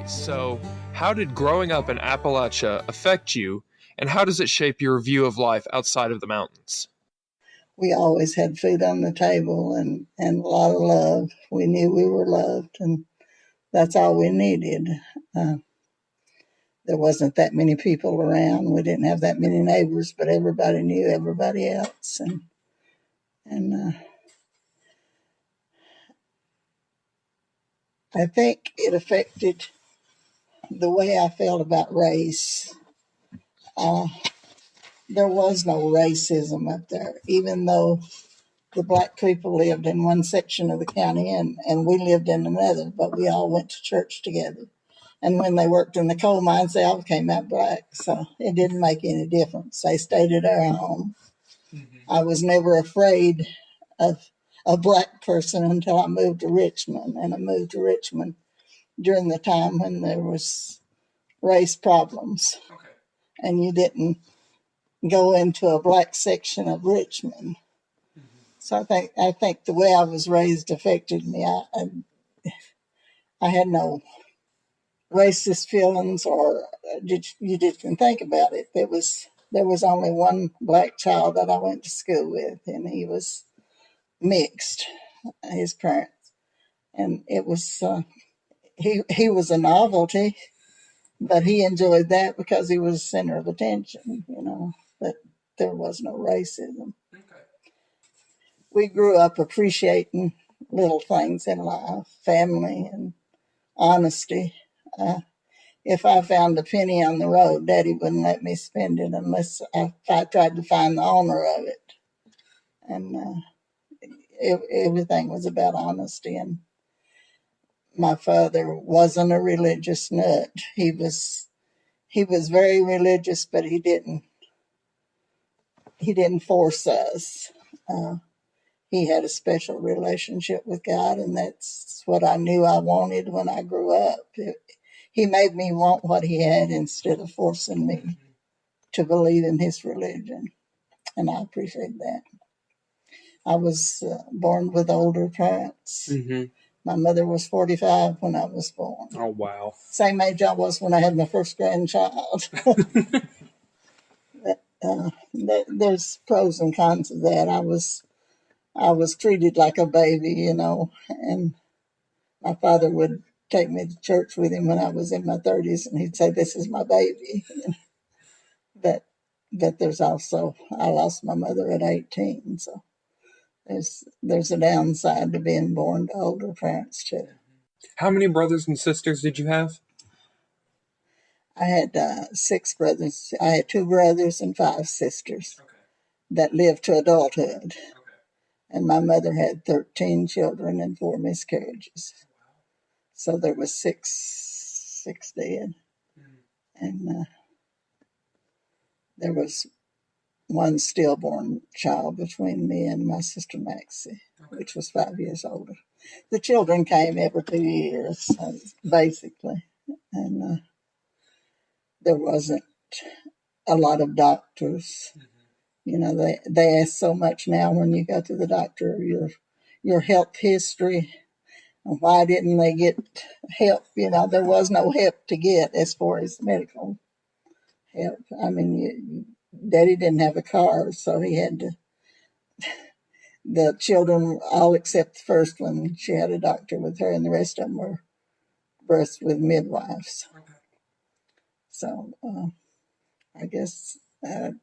So, how did growing up in Appalachia affect you, and how does it shape your view of life outside of the mountains? We always had food on the table and a lot of love. We knew we were loved, and that's all we needed. Uh, there wasn't that many people around. We didn't have that many neighbors, but everybody knew everybody else. And I think it affected the way I felt about race. Uh, there was no racism up there, even though the black people lived in one section of the county and we lived in another, but we all went to church together. And when they worked in the coal mines, they all came out black. So it didn't make any difference. They stayed at our home. I was never afraid of a black person until I moved to Richmond. And I moved to Richmond during the time when there was race problems. Okay. And you didn't go into a black section of Richmond. So I think the way I was raised affected me. I had no racist feelings, or you didn't think about it. There was only one black child that I went to school with, and he was mixed, his parents, and it was he was a novelty, but he enjoyed that because he was center of attention, But there was no racism. Okay. We grew up appreciating little things in life, family and honesty. If I found a penny on the road, Daddy wouldn't let me spend it unless I tried to find the owner of it. And everything was about honesty. And my father wasn't a religious nut. He was very religious, but he didn't force us. He had a special relationship with God, and that's what I knew I wanted when I grew up. He made me want what he had instead of forcing me to believe in his religion, and I appreciate that. I was born with older parents. Mm-hmm. My mother was 45 when I was born. Oh, wow. Same age I was when I had my first grandchild. There's pros and cons of that. I was treated like a baby, and my father would take me to church with him when I was in my 30s, and he'd say, "This is my baby." But there's also, I lost my mother at 18, so there's a downside to being born to older parents too. How many brothers and sisters did you have? I had 6 brothers. I had 2 brothers and 5 sisters that lived to adulthood. And my mother had 13 children and 4 miscarriages. So there was six dead. And there was one stillborn child between me and my sister Maxie, which was 5 years older. The children came every 2 years, basically. And there wasn't a lot of doctors. They ask so much now when you go to the doctor, your health history, and why didn't they get help? There was no help to get as far as medical help. I mean, Daddy didn't have a car, so he had to. The children, all except the first one, she had a doctor with her, and the rest of them were birthed with midwives. So I guess I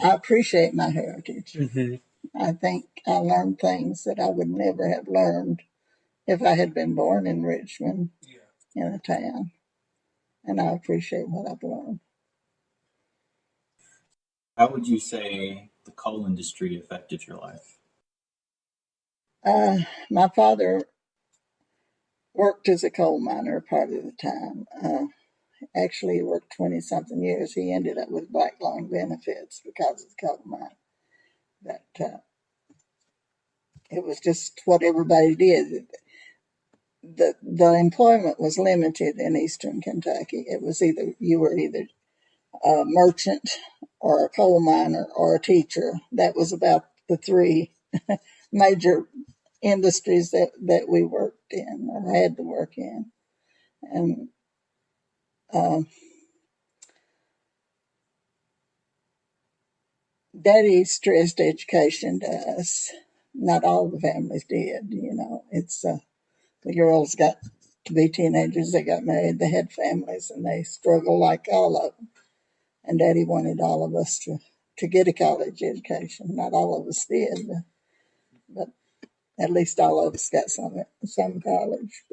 appreciate my heritage. Mm-hmm. I think I learned things that I would never have learned if I had been born in Richmond, in a town. And I appreciate what I've learned. How would you say the coal industry affected your life? My father worked as a coal miner part of the time. Actually, he worked 20-something years. He ended up with black lung benefits because of the coal mine. But it was just what everybody did. The employment was limited in eastern Kentucky. It was you were either a merchant or a coal miner or a teacher. That was about the 3 major industries that we worked in or had to work in. And Um, Daddy stressed education to us. Not all the families did, you know. It's the girls got to be teenagers, they got married, they had families, and they struggled like all of them. And Daddy wanted all of us to get a college education. Not all of us did, but at least all of us got some college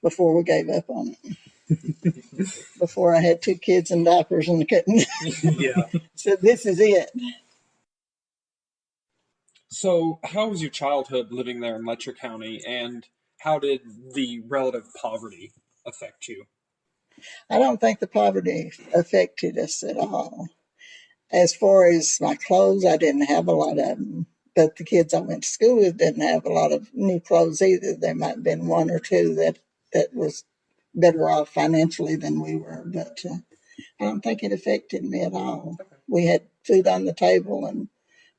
before we gave up on it. Before I had 2 kids in diapers and couldn't. Yeah. So this is it. So, how was your childhood living there in Letcher County, and how did the relative poverty affect you? I don't think the poverty affected us at all. As far as my clothes, I didn't have a lot of them. But the kids I went to school with didn't have a lot of new clothes either. There might have been 1 or 2 that was better off financially than we were. But I don't think it affected me at all. We had food on the table and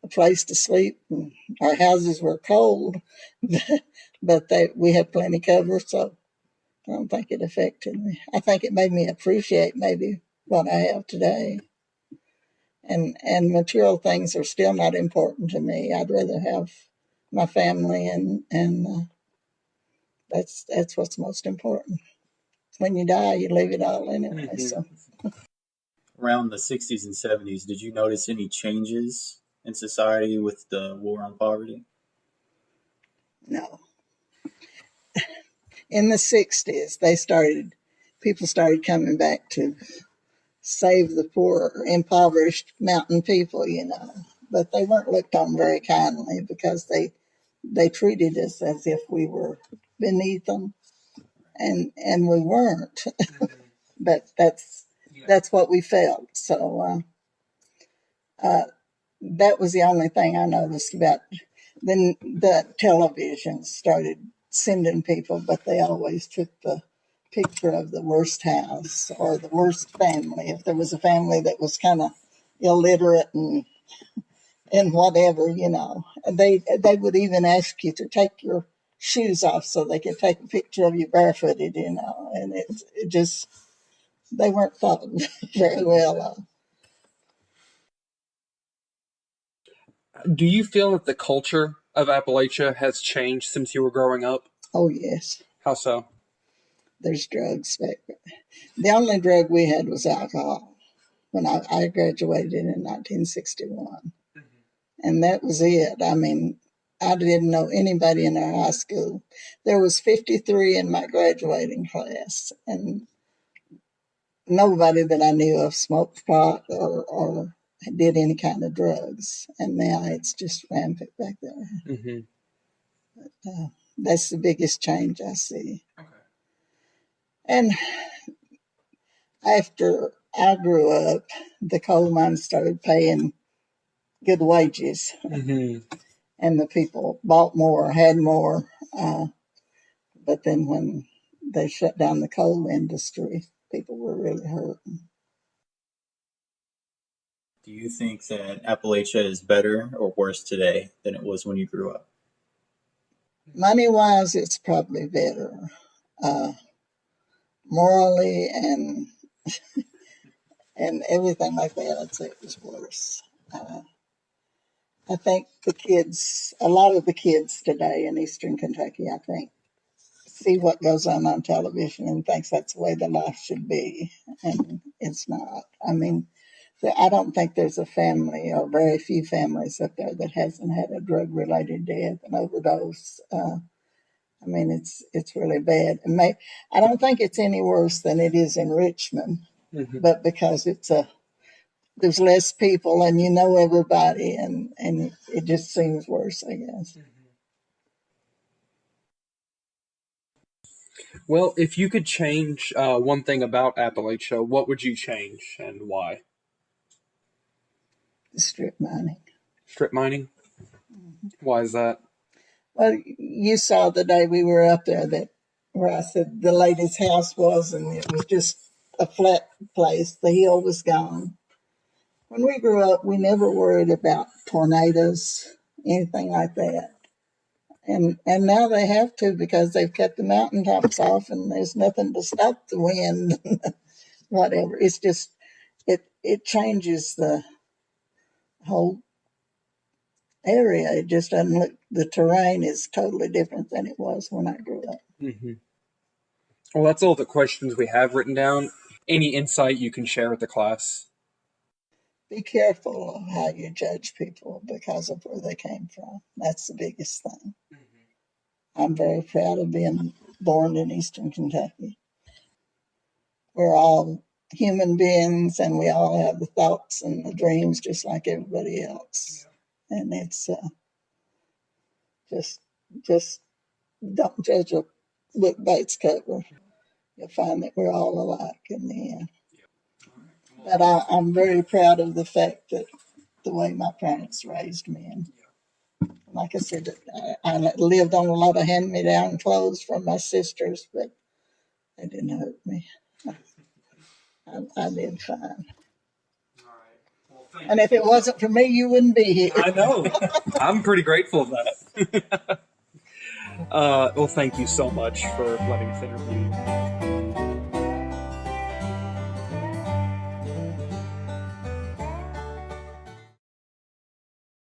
a place to sleep, and our houses were cold, but we had plenty cover, so I don't think it affected me. I think it made me appreciate maybe what I have today. And material things are still not important to me. I'd rather have my family, and that's what's most important. When you die, you leave it all anyway. Mhm. So Around the 60s and 70s, did you notice any changes in society with the war on poverty? no, in the '60s people started coming back to save the poor, impoverished mountain people, you know. But they weren't looked on very kindly because they treated us as if we were beneath them, and we weren't. But that's what we felt. So that was the only thing I noticed about. Then the television started sending people, but they always took the picture of the worst house or the worst family. If there was a family that was kind of illiterate and whatever, you know, they would even ask you to take your shoes off so they could take a picture of you barefooted, you know, and it just they weren't thought very well of. Do you feel that the culture of Appalachia has changed since you were growing up? Oh yes, How so? there's drugs back there. The only drug we had was alcohol when I graduated in 1961, and that was it. I mean, I didn't know anybody in our high school. There was 53 in my graduating class, and nobody that I knew of smoked pot or did any kind of drugs. And now it's just rampant back there. Mm-hmm. That's the biggest change I see. Okay. And after I grew up, the coal mines started paying good wages, Mm-hmm. and the people bought more, had more. But then when they shut down the coal industry, people were really hurting. Do you think that Appalachia is better or worse today than it was when you grew up? Money wise, it's probably better. Uh, Morally and everything like that, I'd say it was worse. I think a lot of the kids today in Eastern Kentucky, I think, see what goes on television and thinks that's the way the life should be, and it's not. I mean, I don't think there's a family or very few families up there that hasn't had a drug-related death, an overdose. I mean, it's really bad. I don't think it's any worse than it is in Richmond, Mm-hmm. but because there's less people and you know everybody, and it just seems worse, I guess. Well, if you could change one thing about Appalachia, what would you change and why? The strip mining. Strip mining? Why is that? Well, you saw the day we were up there that where I said the lady's house was, and it was just a flat place. The hill was gone. When we grew up, we never worried about tornadoes, anything like that. And now they have to because they've cut the mountaintops off, and there's nothing to stop the wind. whatever. It's just, it changes the whole area. It just doesn't look, the terrain is totally different than it was when I grew up. Mm-hmm. Well, that's all the questions we have written down. Any insight you can share with the class? Be careful of how you judge people because of where they came from. That's the biggest thing. I'm very proud of being born in Eastern Kentucky. We're all human beings, and we all have the thoughts and the dreams just like everybody else. And it's just don't judge a book by its cover. You'll find that we're all alike in the end. But I'm very proud of the fact that the way my parents raised me. And like I said, I lived on a lot of hand-me-down clothes from my sisters, but they didn't hurt me. I did fine. And if it wasn't for me, you wouldn't be here. I know. I'm pretty grateful of that. Well, thank you so much for letting us interview you.